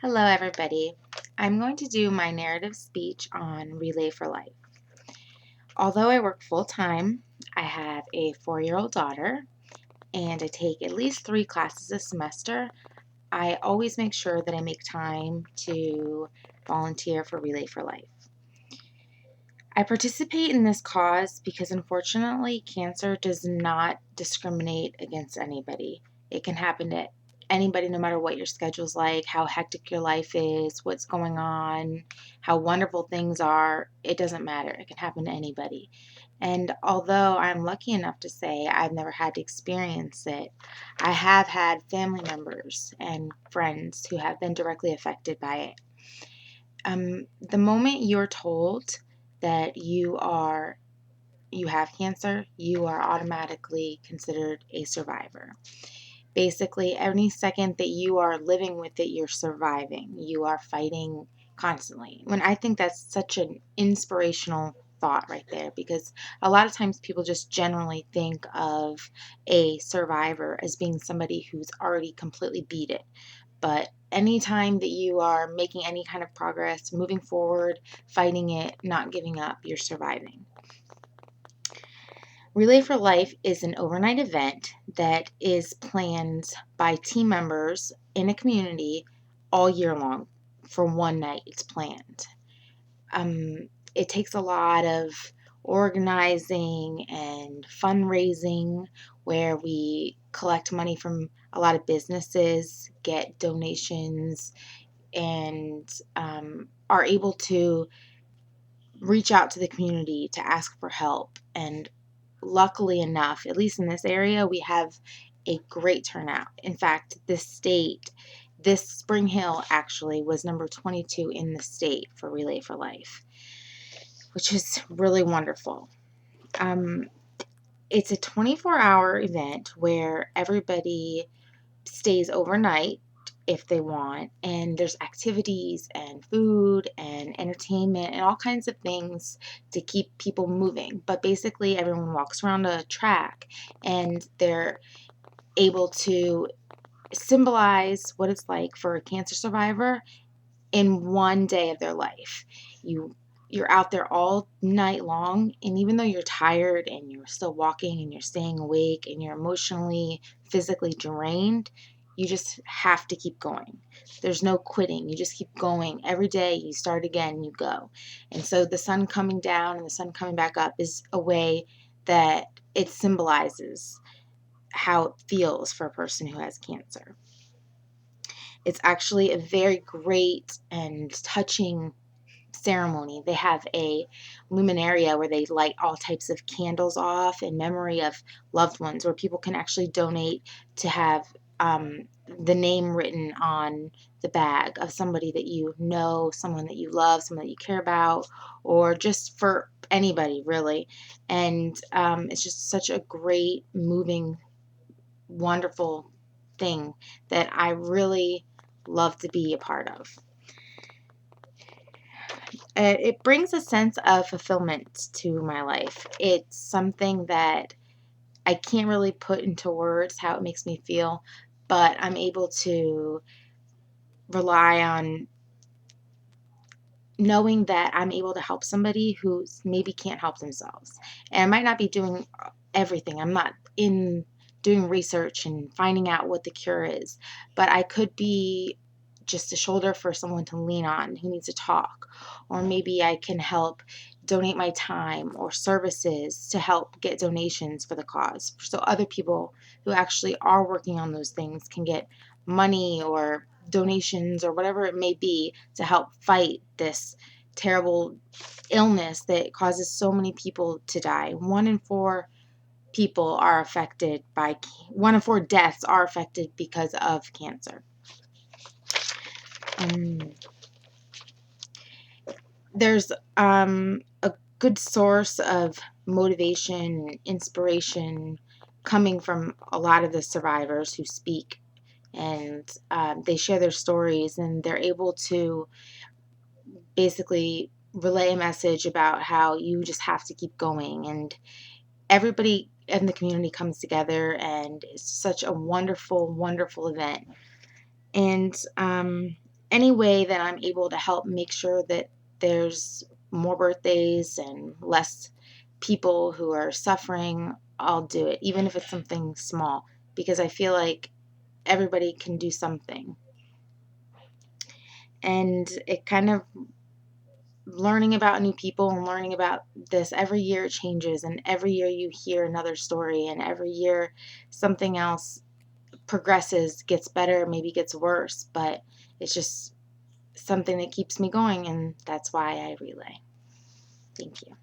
Hello, everybody. I'm going to do my narrative speech on Relay for Life. Although I work full time, I have a 4-year-old daughter and I take at least 3 classes a semester. I always make sure that I make time to volunteer for Relay for Life. I participate in this cause because unfortunately, cancer does not discriminate against anybody. It can happen to anybody no matter what your schedule's like, how hectic your life is, what's going on, how wonderful things are. It doesn't matter. It can happen to anybody. And although I'm lucky enough to say I've never had to experience it, I have had family members and friends who have been directly affected by it. The moment you're told that you have cancer, you are automatically considered a survivor. Basically, any second that you are living with it, you're surviving. You are fighting constantly. When I think that's such an inspirational thought right there, because a lot of times people just generally think of a survivor as being somebody who's already completely beat it. But anytime that you are making any kind of progress, moving forward, fighting it, not giving up, you're surviving. Relay for Life is an overnight event that is planned by team members in a community all year long. For one night, it's planned. It takes a lot of organizing and fundraising where we collect money from a lot of businesses, get donations, and are able to reach out to the community to ask for help. And luckily enough, at least in this area, we have a great turnout. In fact, this Spring Hill actually was number 22 in the state for Relay for Life, which is really wonderful. It's a 24-hour event where everybody stays overnight if they want, and there's activities and food and entertainment and all kinds of things to keep people moving. But basically, everyone walks around a track and they're able to symbolize what it's like for a cancer survivor in one day of their life. You're out there all night long, and even though you're tired and you're still walking and you're staying awake and you're emotionally, physically drained, you just have to keep going. There's no quitting. You just keep going. Every day you start again, you go. And so the sun coming down and the sun coming back up is a way that it symbolizes how it feels for a person who has cancer. It's actually a very great and touching ceremony. They have a luminaria where they light all types of candles off in memory of loved ones, where people can actually donate to have the name written on the bag of somebody that you know, someone that you love, someone that you care about, or just for anybody really. And it's just such a great, moving, wonderful thing that I really love to be a part of. It brings a sense of fulfillment to my life. It's something that I can't really put into words how it makes me feel, but I'm able to rely on knowing that I'm able to help somebody who maybe can't help themselves. And I might not be doing everything. I'm not in doing research and finding out what the cure is, but I could be just a shoulder for someone to lean on who needs to talk. Or maybe I can help donate my time or services to help get donations for the cause. So other people who actually are working on those things can get money or donations or whatever it may be to help fight this terrible illness that causes so many people to die. 1 in 4 people are affected by 1 in 4 deaths are affected because of cancer. There's a good source of motivation and inspiration coming from a lot of the survivors who speak, and they share their stories, and they're able to basically relay a message about how you just have to keep going, and everybody in the community comes together, and it's such a wonderful, wonderful event. And any way that I'm able to help make sure that there's more birthdays and less people who are suffering, I'll do it, even if it's something small, because I feel like everybody can do something. And it kind of learning about new people and learning about this every year changes, and every year you hear another story, and every year something else progresses, gets better, maybe gets worse, but it's just something that keeps me going, and that's why I relay. Thank you.